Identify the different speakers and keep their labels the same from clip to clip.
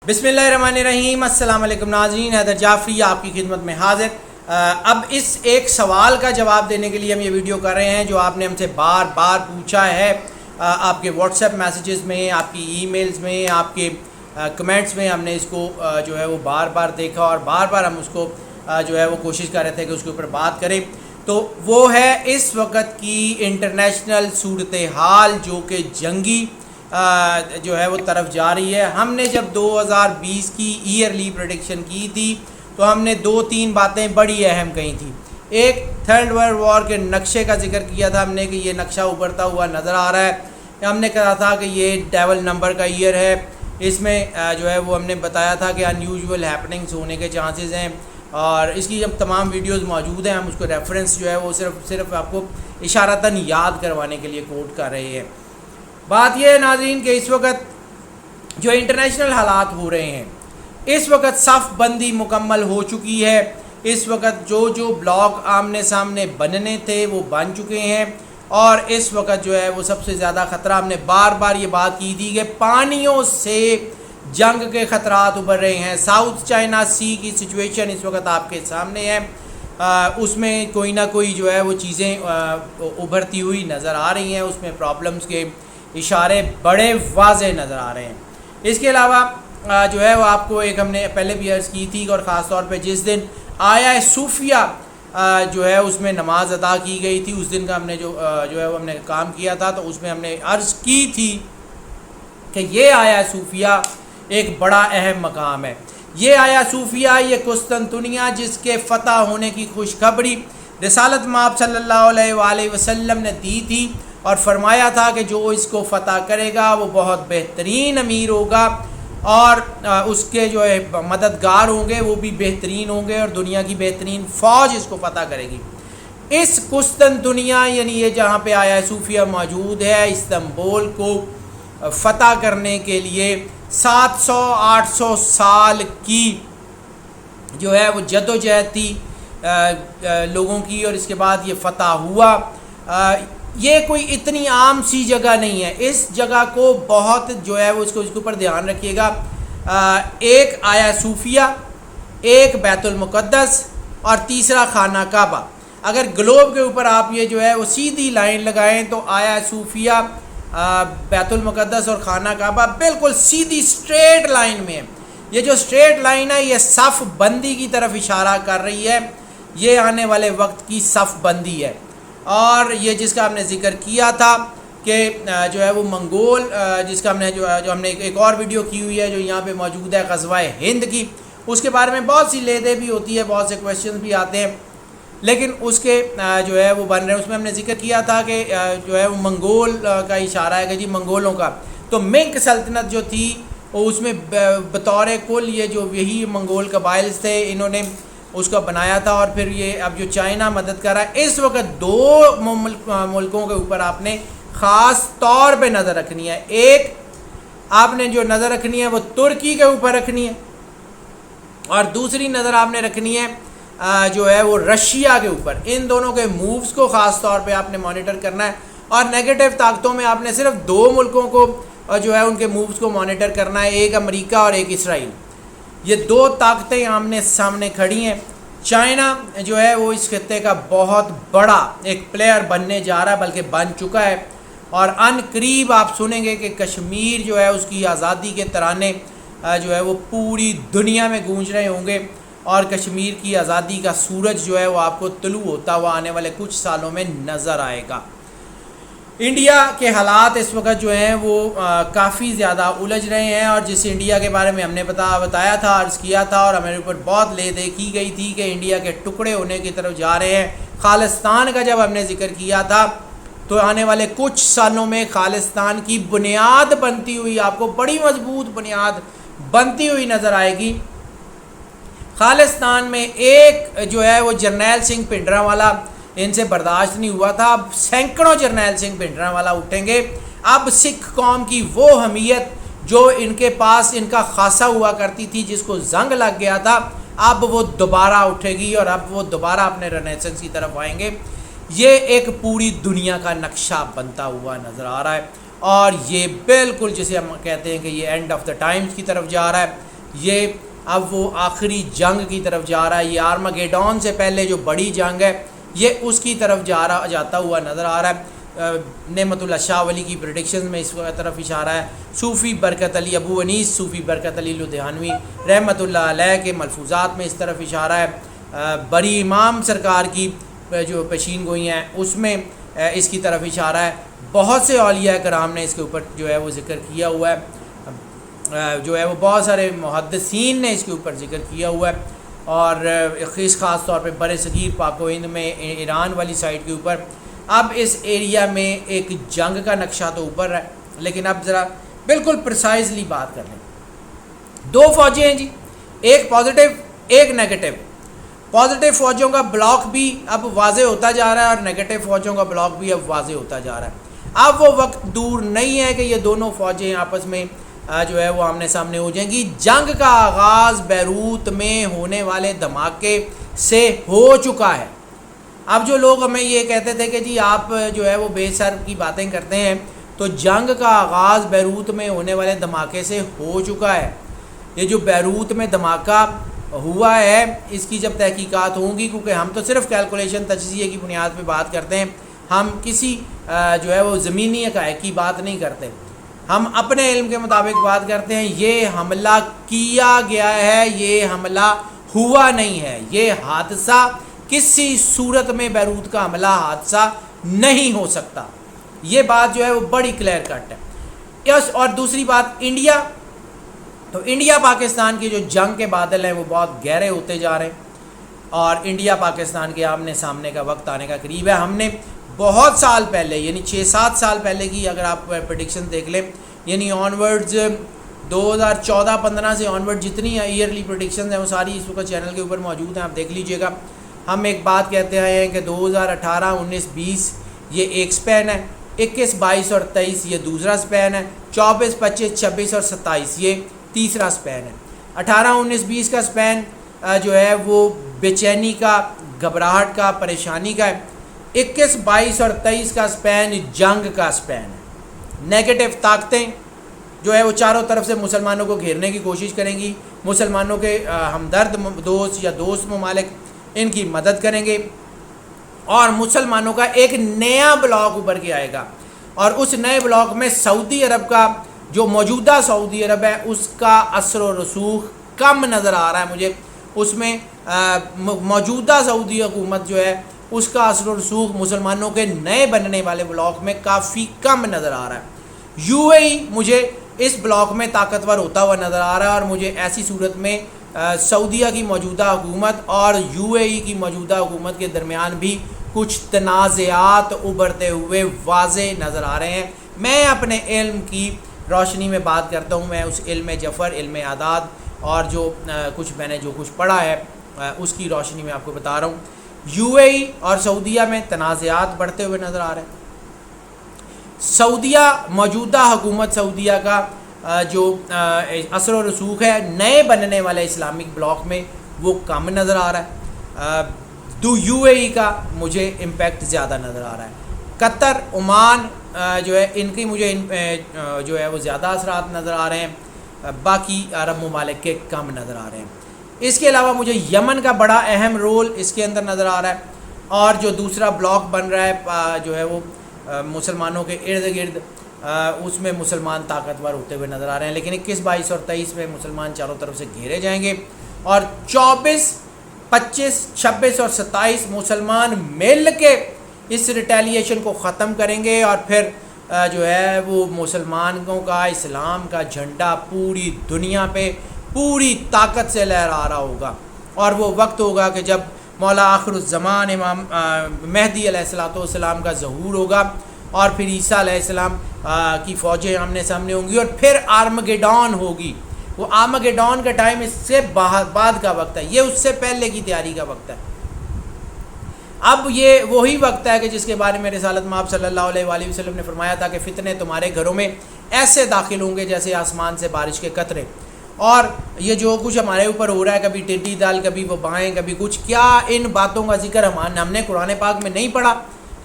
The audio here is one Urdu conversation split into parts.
Speaker 1: بسم اللہ الرحمن الرحیم۔ السلام علیکم ناظرین، حیدر جعفری آپ کی خدمت میں حاضر۔ اب اس ایک سوال کا جواب دینے کے لیے ہم یہ ویڈیو کر رہے ہیں جو آپ نے ہم سے بار بار پوچھا ہے، آپ کے واٹس ایپ میسیجز میں، آپ کی ای میلز میں، آپ کے کمنٹس میں۔ ہم نے اس کو جو ہے وہ بار بار دیکھا اور بار بار ہم اس کو جو ہے وہ کوشش کر رہے تھے کہ اس کے اوپر بات کریں۔ تو وہ ہے اس وقت کی انٹرنیشنل صورتحال جو کہ جنگی جو ہے وہ طرف جا رہی ہے۔ ہم نے جب 2020 کی ایئرلی پریڈکشن کی تھی تو ہم نے 2-3 باتیں بڑی اہم کہی تھیں۔ ایک تھرڈ ورلڈ وار کے نقشے کا ذکر کیا تھا ہم نے کہ یہ نقشہ ابھرتا ہوا نظر آ رہا ہے۔ ہم نے کہا تھا کہ یہ ڈیول نمبر کا ایئر ہے، اس میں جو ہے وہ ہم نے بتایا تھا کہ انیوژول ہیپننگز ہونے کے چانسز ہیں، اور اس کی جب تمام ویڈیوز موجود ہیں ہم اس کو ریفرنس جو ہے وہ صرف آپ کو اشارتاً یاد کروانے کے لیے کوٹ کر رہے ہیں۔ بات یہ ہے ناظرین کہ اس وقت جو انٹرنیشنل حالات ہو رہے ہیں، اس وقت صف بندی مکمل ہو چکی ہے۔ اس وقت جو بلاک آمنے سامنے بننے تھے وہ بن چکے ہیں، اور اس وقت جو ہے وہ سب سے زیادہ خطرہ، ہم نے بار بار یہ بات کی تھی کہ پانیوں سے جنگ کے خطرات ابھر رہے ہیں۔ ساؤتھ چائنا سی کی سچویشن اس وقت آپ کے سامنے ہے، اس میں کوئی نہ کوئی جو ہے وہ چیزیں ابھرتی ہوئی نظر آ رہی ہیں، اس میں پرابلمز کے اشارے بڑے واضح نظر آ رہے ہیں۔ اس کے علاوہ جو ہے وہ آپ کو ایک ہم نے پہلے بھی عرض کی تھی، اور خاص طور پہ جس دن آیا صوفیہ جو ہے اس میں نماز ادا کی گئی تھی، اس دن کا ہم نے جو ہے وہ ہم نے کام کیا تھا، تو اس میں ہم نے عرض کی تھی کہ یہ آیا صوفیہ ایک بڑا اہم مقام ہے۔ یہ آیا صوفیہ، یہ قسطنطنیہ جس کے فتح ہونے کی خوشخبری رسالت مآب صلی اللہ علیہ وآلہ وسلم نے دی تھی، اور فرمایا تھا کہ جو اس کو فتح کرے گا وہ بہت بہترین امیر ہوگا، اور اس کے جو ہے مددگار ہوں گے وہ بھی بہترین ہوں گے، اور دنیا کی بہترین فوج اس کو فتح کرے گی۔ اس قسطنطنیہ یعنی یہ جہاں پہ آیا صوفیہ موجود ہے، استنبول کو فتح کرنے کے لیے 700-800 سال کی جو ہے وہ جدوجہد تھی لوگوں کی، اور اس کے بعد یہ فتح ہوا۔ یہ کوئی اتنی عام سی جگہ نہیں ہے، اس جگہ کو بہت جو ہے وہ اس کے اوپر دھیان رکھیے گا۔ ایک آیا صوفیہ، ایک بیت المقدس، اور تیسرا خانہ کعبہ۔ اگر گلوب کے اوپر آپ یہ جو ہے وہ سیدھی لائن لگائیں تو آیا صوفیہ، بیت المقدس اور خانہ کعبہ بالکل سیدھی اسٹریٹ لائن میں ہے۔ یہ جو اسٹریٹ لائن ہے یہ صف بندی کی طرف اشارہ کر رہی ہے، یہ آنے والے وقت کی صف بندی ہے۔ اور یہ جس کا ہم نے ذکر کیا تھا کہ جو ہے وہ منگول، جس کا جو ہم نے ایک اور ویڈیو کی ہوئی ہے جو یہاں پہ موجود ہے غزوہ ہند کی، اس کے بارے میں بہت سی لیدیں بھی ہوتی ہے، بہت سے کویشچن بھی آتے ہیں، لیکن اس کے جو ہے وہ بن رہے ہیں۔ اس میں ہم نے ذکر کیا تھا کہ جو ہے وہ منگول کا اشارہ ہے کہ جی منگولوں کا، تو منگ سلطنت جو تھی اس میں بطور کل یہ جو یہی منگول قبائل تھے، انہوں نے اس کو بنایا تھا، اور پھر یہ اب جو چائنا مدد کر رہا ہے، اس وقت 2 ملکوں کے اوپر آپ نے خاص طور پہ نظر رکھنی ہے۔ ایک آپ نے جو نظر رکھنی ہے وہ ترکی کے اوپر رکھنی ہے، اور دوسری نظر آپ نے رکھنی ہے جو ہے وہ رشیا کے اوپر۔ ان دونوں کے مووز کو خاص طور پہ آپ نے مانیٹر کرنا ہے، اور نیگیٹو طاقتوں میں آپ نے صرف 2 ملکوں کو جو ہے ان کے مووز کو مانیٹر کرنا ہے، ایک امریکہ اور ایک اسرائیل۔ یہ 2 طاقتیں آمنے سامنے کھڑی ہیں۔ چائنا جو ہے وہ اس خطے کا بہت بڑا ایک پلیئر بننے جا رہا ہے، بلکہ بن چکا ہے، اور ان قریب آپ سنیں گے کہ کشمیر جو ہے اس کی آزادی کے ترانے جو ہے وہ پوری دنیا میں گونج رہے ہوں گے، اور کشمیر کی آزادی کا سورج جو ہے وہ آپ کو طلوع ہوتا ہوا آنے والے کچھ سالوں میں نظر آئے گا۔ انڈیا کے حالات اس وقت جو ہیں وہ کافی زیادہ الجھ رہے ہیں، اور جس انڈیا کے بارے میں ہم نے بتایا تھا، عرض کیا تھا، اور ہمارے اوپر بہت لیدیں کی گئی تھی کہ انڈیا کے ٹکڑے ہونے کی طرف جا رہے ہیں۔ خالصتان کا جب ہم نے ذکر کیا تھا تو آنے والے کچھ سالوں میں خالصتان کی بنیاد بنتی ہوئی آپ کو بڑی مضبوط بنیاد بنتی ہوئی نظر آئے گی۔ خالصتان میں ایک جو ہے وہ جرنیل سنگھ بھنڈراوالا ان سے برداشت نہیں ہوا تھا، اب سینکڑوں جرنیل سنگھ بھنڈراوالا اٹھیں گے۔ اب سکھ قوم کی وہ حمیت جو ان کے پاس ان کا خاصہ ہوا کرتی تھی، جس کو زنگ لگ گیا تھا، اب وہ دوبارہ اٹھے گی، اور اب وہ دوبارہ اپنے رینیسنس کی طرف آئیں گے۔ یہ ایک پوری دنیا کا نقشہ بنتا ہوا نظر آ رہا ہے، اور یہ بالکل جسے ہم کہتے ہیں کہ یہ اینڈ آف دا ٹائمز کی طرف جا رہا ہے۔ یہ اب وہ آخری جنگ کی طرف جا رہا ہے. یہ آرمگیڈون سے پہلے جو بڑی جنگ ہے یہ اس کی طرف جاتا ہوا نظر آ رہا ہے. نعمت اللہ شاہ ولی کی پریڈکشنز میں اس طرف اشارہ ہے. صوفی برکت علی ابو انیس صوفی برکت علی لدھیانوی رحمۃ اللہ علیہ کے ملفوظات میں اس طرف اشارہ ہے. بری امام سرکار کی جو پیشین گوئی ہیں اس میں اس کی طرف اشارہ ہے. بہت سے اولیاء کرام نے اس کے اوپر جو ہے وہ ذکر کیا ہوا ہے. جو ہے وہ بہت سارے محدثین نے اس کے اوپر ذکر کیا ہوا ہے. اور خاص طور پہ بر صغیر پاک و ہند میں ایران والی سائڈ کے اوپر اب اس ایریا میں ایک جنگ کا نقشہ تو اوپر ہے. لیکن اب ذرا بالکل پرسائزلی بات کر لیں. دو فوجیں ہیں جی, ایک پازیٹیو ایک نیگیٹو. پازیٹیو فوجوں کا بلاک بھی اب واضح ہوتا جا رہا ہے اور نیگیٹو فوجوں کا بلاک بھی اب واضح ہوتا جا رہا ہے. اب وہ وقت دور نہیں ہے کہ یہ دونوں فوجیں آپس میں جو ہے وہ آمنے سامنے ہو جائیں گی. جنگ کا آغاز بیروت میں ہونے والے دھماکے سے ہو چکا ہے. اب جو لوگ ہمیں یہ کہتے تھے کہ جی آپ جو ہے وہ بے سر کی باتیں کرتے ہیں, تو جنگ کا آغاز بیروت میں ہونے والے دھماکے سے ہو چکا ہے. یہ جو بیروت میں دھماکہ ہوا ہے اس کی جب تحقیقات ہوں گی, کیونکہ ہم تو صرف کیلکولیشن تجزیے کی بنیاد پہ بات کرتے ہیں, ہم کسی جو ہے وہ زمینی حقائق کی بات نہیں کرتے, ہم اپنے علم کے مطابق بات کرتے ہیں. یہ حملہ کیا گیا ہے, یہ حملہ ہوا نہیں ہے. یہ حادثہ کسی صورت میں بیروت کا حملہ حادثہ نہیں ہو سکتا. یہ بات جو ہے وہ بڑی کلیئر کٹ ہے. یس, اور دوسری بات انڈیا, تو انڈیا پاکستان کی جو جنگ کے بادل ہیں وہ بہت گہرے ہوتے جا رہے ہیں اور انڈیا پاکستان کے آمنے سامنے کا وقت آنے کا قریب ہے. ہم نے بہت سال پہلے یعنی 6-7 سال پہلے کی اگر آپ پریڈکشن دیکھ لیں, یعنی آن ورڈز 2014-15 سے آن ورڈ جتنی ایئرلی پریڈکشنز ہیں وہ ساری اس وقت چینل کے اوپر موجود ہیں, آپ دیکھ لیجئے گا. ہم ایک بات کہتے ہیں کہ 2018, 19, 20 یہ ایک سپین ہے, 21, 22 اور 23 یہ دوسرا سپین ہے, 24, 25, 26 اور 27 یہ تیسرا سپین ہے. 18, 19, 20 کا سپین جو ہے وہ بے چینی کا, گھبراہٹ کا, پریشانی کا ہے. 21, 22 اور 23 کا سپین جنگ کا سپین ہے. نیگیٹو طاقتیں جو ہے وہ چاروں طرف سے مسلمانوں کو گھیرنے کی کوشش کریں گی. مسلمانوں کے ہمدرد دوست یا دوست ممالک ان کی مدد کریں گے اور مسلمانوں کا ایک نیا بلاک ابھر کے آئے گا. اور اس نئے بلاک میں سعودی عرب کا جو موجودہ سعودی عرب ہے اس کا اثر و رسوخ کم نظر آ رہا ہے مجھے. اس میں موجودہ سعودی حکومت جو ہے اس کا اثر و رسوخ مسلمانوں کے نئے بننے والے بلاک میں کافی کم نظر آ رہا ہے. یو اے ای مجھے اس بلاک میں طاقتور ہوتا ہوا نظر آ رہا ہے, اور مجھے ایسی صورت میں سعودیہ کی موجودہ حکومت اور یو اے ای کی موجودہ حکومت کے درمیان بھی کچھ تنازعات ابھرتے ہوئے واضح نظر آ رہے ہیں. میں اپنے علم کی روشنی میں بات کرتا ہوں, میں اس علم جفر, علم اعداد اور جو میں نے جو کچھ پڑھا ہے اس کی روشنی میں آپ کو بتا رہا ہوں. یو اے ای اور سعودیہ میں تنازعات بڑھتے ہوئے نظر آ رہے ہیں. سعودیہ موجودہ حکومت سعودیہ کا جو اثر و رسوخ ہے نئے بننے والے اسلامک بلاک میں وہ کم نظر آ رہا ہے. یو اے ای کا مجھے امپیکٹ زیادہ نظر آ رہا ہے. قطر, عمان جو ہے ان کی مجھے جو ہے وہ زیادہ اثرات نظر آ رہے ہیں, باقی عرب ممالک کے کم نظر آ رہے ہیں. اس کے علاوہ مجھے یمن کا بڑا اہم رول اس کے اندر نظر آ رہا ہے, اور جو دوسرا بلاک بن رہا ہے جو ہے وہ مسلمانوں کے ارد گرد اس میں مسلمان طاقتور ہوتے ہوئے نظر آ رہے ہیں. لیکن 21, 22 اور 23 میں مسلمان چاروں طرف سے گھیرے جائیں گے, اور 24, 25, 26 اور 27 مسلمان مل کے اس ریٹیلیشن کو ختم کریں گے, اور پھر جو ہے وہ مسلمانوں کا اسلام کا جھنڈا پوری دنیا پہ پوری طاقت سے لہرا رہا ہوگا. اور وہ وقت ہوگا کہ جب مولا آخر الزمان امام مہدی علیہ السلام کا ظہور ہوگا, اور پھر عیسیٰ علیہ السلام کی فوجیں آمنے سامنے ہوں گی, اور پھر آرمگیڈون ہوگی. وہ آرمگیڈون کا ٹائم اس سے بعد کا وقت ہے, یہ اس سے پہلے کی تیاری کا وقت ہے. اب یہ وہی وقت ہے کہ جس کے بارے میں رسالت مآب صلی اللہ علیہ وآلہ وسلم نے فرمایا تھا کہ فتنے تمہارے گھروں میں ایسے داخل ہوں گے جیسے آسمان سے بارش کے قطرے. اور یہ جو کچھ ہمارے اوپر ہو رہا ہے, کبھی ٹڈی دال, کبھی وہ بائیں, کبھی کچھ, کیا ان باتوں کا ذکر ہم نے قرآن پاک میں نہیں پڑھا؟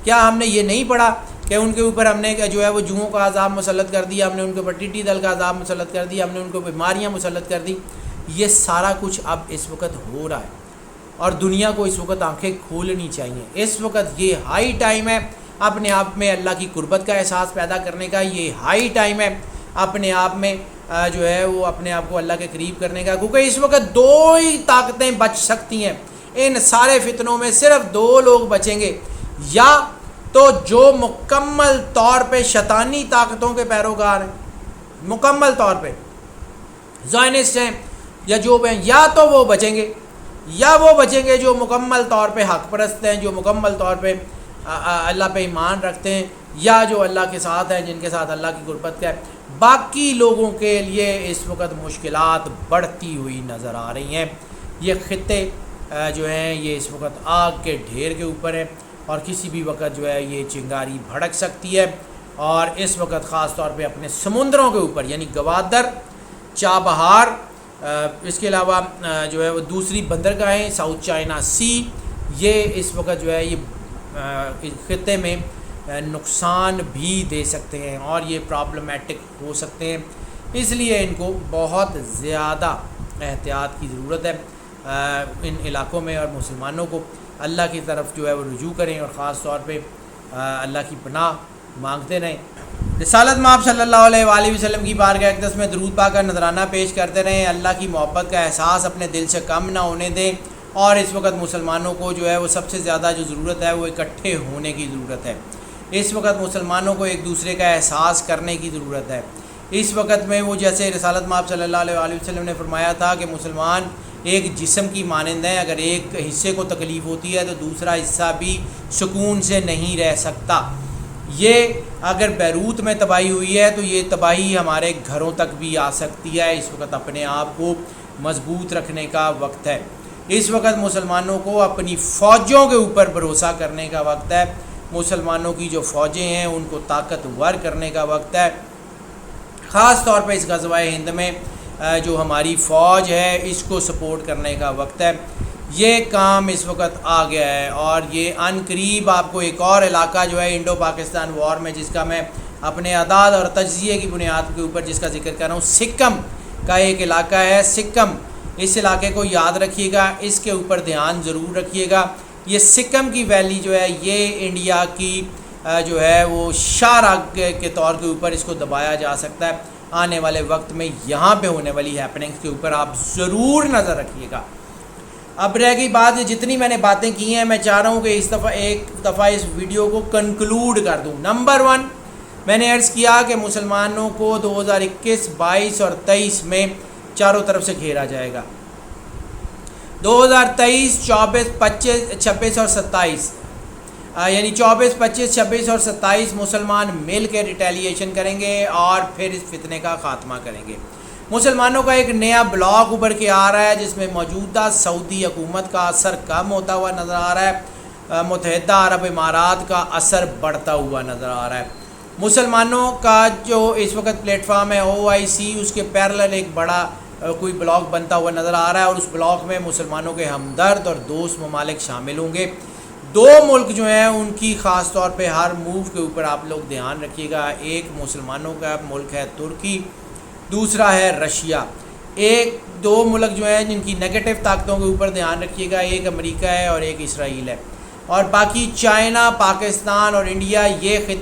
Speaker 1: کیا ہم نے یہ نہیں پڑھا کہ ان کے اوپر ہم نے جو ہے وہ جوؤں کا عذاب مسلط کر دیا, ہم نے ان کے اوپر ٹڈی دل کا عذاب مسلط کر دیا, ہم نے ان کو بیماریاں مسلط کر دی؟ یہ سارا کچھ اب اس وقت ہو رہا ہے اور دنیا کو اس وقت آنکھیں کھولنی چاہیے. اس وقت یہ ہائی ٹائم ہے اپنے آپ میں اللہ کی قربت کا احساس پیدا کرنے کا. یہ ہائی ٹائم ہے اپنے آپ میں جو ہے وہ اپنے آپ کو اللہ کے قریب کرنے کا, کیونکہ اس وقت 2 ہی طاقتیں بچ سکتی ہیں ان سارے فتنوں میں. صرف 2 لوگ بچیں گے, یا تو جو مکمل طور پہ شیطانی طاقتوں کے پیروکار ہیں, مکمل طور پہ زائنسٹ ہیں یا جو ہیں, یا تو وہ بچیں گے, یا وہ بچیں گے جو مکمل طور پہ حق پرست ہیں, جو مکمل طور پہ اللہ پہ ایمان رکھتے ہیں, یا جو اللہ کے ساتھ ہیں, جن کے ساتھ اللہ کی قربت کا ہے. باقی لوگوں کے لیے اس وقت مشکلات بڑھتی ہوئی نظر آ رہی ہیں. یہ خطے جو ہیں یہ اس وقت آگ کے ڈھیر کے اوپر ہیں اور کسی بھی وقت جو ہے یہ چنگاری بھڑک سکتی ہے. اور اس وقت خاص طور پہ اپنے سمندروں کے اوپر یعنی گوادر, چابہار, اس کے علاوہ جو ہے وہ دوسری بندرگاہیں ساؤتھ چائنا سی, یہ اس وقت جو ہے یہ خطے میں نقصان بھی دے سکتے ہیں اور یہ پرابلمیٹک ہو سکتے ہیں. اس لیے ان کو بہت زیادہ احتیاط کی ضرورت ہے. ان علاقوں میں اور مسلمانوں کو اللہ کی طرف جو ہے وہ رجوع کریں اور خاص طور پہ اللہ کی پناہ مانگتے رہیں. رسالت مآب صلی اللہ علیہ وآلہ وسلم کی بارگاہ اقدس میں درود پاک کا نذرانہ پیش کرتے رہیں. اللہ کی محبت کا احساس اپنے دل سے کم نہ ہونے دیں. اور اس وقت مسلمانوں کو جو ہے وہ سب سے زیادہ جو ضرورت ہے وہ اکٹھے ہونے کی ضرورت ہے. اس وقت مسلمانوں کو ایک دوسرے کا احساس کرنے کی ضرورت ہے. اس وقت میں وہ جیسے رسالت مآب صلی اللہ علیہ وآلہ وسلم نے فرمایا تھا کہ مسلمان ایک جسم کی مانند ہیں, اگر ایک حصے کو تکلیف ہوتی ہے تو دوسرا حصہ بھی سکون سے نہیں رہ سکتا. یہ اگر بیروت میں تباہی ہوئی ہے تو یہ تباہی ہمارے گھروں تک بھی آ سکتی ہے. اس وقت اپنے آپ کو مضبوط رکھنے کا وقت ہے. اس وقت مسلمانوں کو اپنی فوجوں کے اوپر بھروسہ کرنے کا وقت ہے. مسلمانوں کی جو فوجیں ہیں ان کو طاقتور کرنے کا وقت ہے. خاص طور پہ اس غزوہ ہند میں جو ہماری فوج ہے اس کو سپورٹ کرنے کا وقت ہے. یہ کام اس وقت آ گیا ہے اور یہ عن قریب آپ کو ایک اور علاقہ جو ہے انڈو پاکستان وار میں, جس کا میں اپنے اعداد اور تجزیے کی بنیاد کے اوپر جس کا ذکر کر رہا ہوں, سکم کا ایک علاقہ ہے. سکم, اس علاقے کو یاد رکھیے گا, اس کے اوپر دھیان ضرور رکھیے گا. یہ سکم کی ویلی جو ہے یہ انڈیا کی جو ہے وہ شاہراہ کے طور کے اوپر اس کو دبایا جا سکتا ہے. آنے والے وقت میں یہاں پہ ہونے والی ہیپننگز کے اوپر آپ ضرور نظر رکھیے گا. اب رہ گئی بات, یہ جتنی میں نے باتیں کی ہیں میں چاہ رہا ہوں کہ ایک دفعہ اس ویڈیو کو کنکلوڈ کر دوں. نمبر 1, میں نے عرض کیا کہ مسلمانوں کو 2021, 22 اور 23 میں چاروں طرف سے گھیرا جائے گا. 2023, 24, 25, 26 اور 27 یعنی 24, 25, 26 اور 27 مسلمان مل کے ریٹیلیشن کریں گے اور پھر اس فتنے کا خاتمہ کریں گے. مسلمانوں کا ایک نیا بلاک ابھر کے آ رہا ہے جس میں موجودہ سعودی حکومت کا اثر کم ہوتا ہوا نظر آ رہا ہے, متحدہ عرب امارات کا اثر بڑھتا ہوا نظر آ رہا ہے. مسلمانوں کا جو اس وقت پلیٹ فارم ہے OIC, اس کے پیرلل ایک بڑا کوئی بلاک بنتا ہوا نظر آ رہا ہے اور اس بلاک میں مسلمانوں کے ہمدرد اور دوست ممالک شامل ہوں گے. 2 ملک جو ہیں ان کی خاص طور پہ ہر موو کے اوپر آپ لوگ دھیان رکھیے گا. ایک مسلمانوں کا ملک ہے ترکی, دوسرا ہے رشیا. 2 ملک جو ہیں جن کی نگیٹو طاقتوں کے اوپر دھیان رکھیے گا, ایک امریکہ ہے اور ایک اسرائیل ہے. اور باقی چائنا, پاکستان اور انڈیا یہ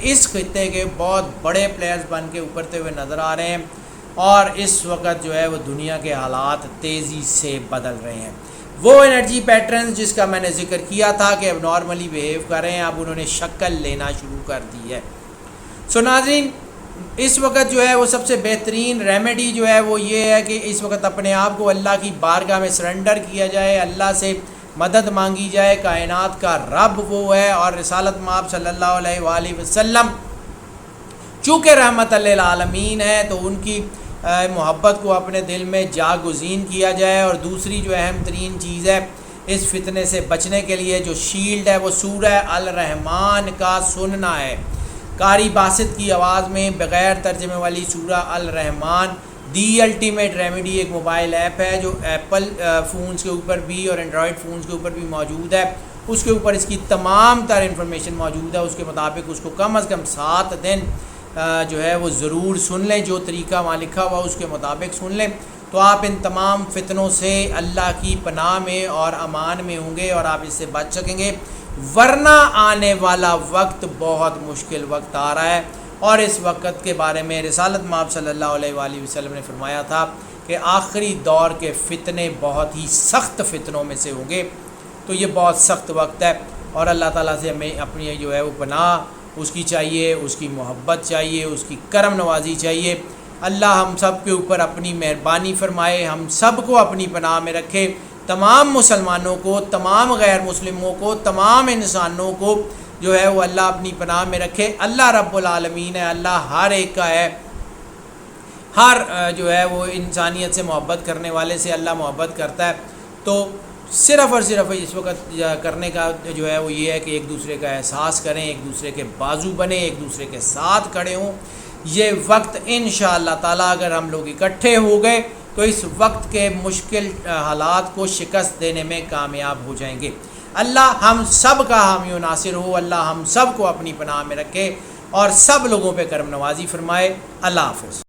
Speaker 1: اس خطے کے بہت بڑے پلیئرز بن کے ابھرتے ہوئے نظر آ رہے ہیں. اور اس وقت جو ہے وہ دنیا کے حالات تیزی سے بدل رہے ہیں. وہ انرجی پیٹرنز جس کا میں نے ذکر کیا تھا کہ اب نارملی بیہیو کر رہے ہیں, اب انہوں نے شکل لینا شروع کر دی ہے. سو ناظرین, اس وقت جو ہے وہ سب سے بہترین ریمیڈی جو ہے وہ یہ ہے کہ اس وقت اپنے آپ کو اللہ کی بارگاہ میں سرنڈر کیا جائے, اللہ سے مدد مانگی جائے. کائنات کا رب وہ ہے اور رسالت مآب صلی اللہ علیہ وآلہ وسلم چونکہ رحمت للعالمین ہے تو ان کی محبت کو اپنے دل میں جاگزین کیا جائے. اور دوسری جو اہم ترین چیز ہے اس فتنے سے بچنے کے لیے جو شیلڈ ہے وہ سورہ الرحمن کا سننا ہے. قاری باسط کی آواز میں بغیر ترجمے والی سورہ الرحمن دی الٹیمیٹ ریمیڈی ایک موبائل ایپ ہے جو ایپل فونز کے اوپر بھی اور اینڈرائڈ فونز کے اوپر بھی موجود ہے. اس کے اوپر اس کی تمام تر انفارمیشن موجود ہے. اس کے مطابق اس کو کم از کم 7 دن جو ہے وہ ضرور سن لیں. جو طریقہ وہاں لکھا ہوا اس کے مطابق سن لیں تو آپ ان تمام فتنوں سے اللہ کی پناہ میں اور امان میں ہوں گے اور آپ اس سے بچ سکیں گے، ورنہ آنے والا وقت بہت مشکل وقت آ رہا ہے، اور اس وقت کے بارے میں رسالت مآب صلی اللہ علیہ وآلہ وسلم نے فرمایا تھا کہ آخری دور کے فتنے بہت ہی سخت فتنوں میں سے ہوں گے۔ تو یہ بہت سخت وقت ہے، اور اللہ تعالیٰ سے ہمیں اپنی جو ہے وہ پناہ اس کی چاہیے، اس کی محبت چاہیے، اس کی کرم نوازی چاہیے۔ اللہ ہم سب کے اوپر اپنی مہربانی فرمائے، ہم سب کو اپنی پناہ میں رکھے، تمام مسلمانوں کو، تمام غیر مسلموں کو، تمام انسانوں کو جو ہے وہ اللہ اپنی پناہ میں رکھے۔ اللہ رب العالمین ہے، اللہ ہر ایک کا ہے، ہر جو ہے وہ انسانیت سے محبت کرنے والے سے اللہ محبت کرتا ہے۔ تو صرف اور صرف اس وقت کرنے کا جو ہے وہ یہ ہے کہ ایک دوسرے کا احساس کریں، ایک دوسرے کے بازو بنیں، ایک دوسرے کے ساتھ کھڑے ہوں۔ یہ وقت انشاءاللہ تعالیٰ اگر ہم لوگ اکٹھے ہو گئے تو اس وقت کے مشکل حالات کو شکست دینے میں کامیاب ہو جائیں گے۔ اللہ ہم سب کا حامی و ناصر ہو، اللہ ہم سب کو اپنی پناہ میں رکھے اور سب لوگوں پہ کرم نوازی فرمائے۔ اللہ حافظ۔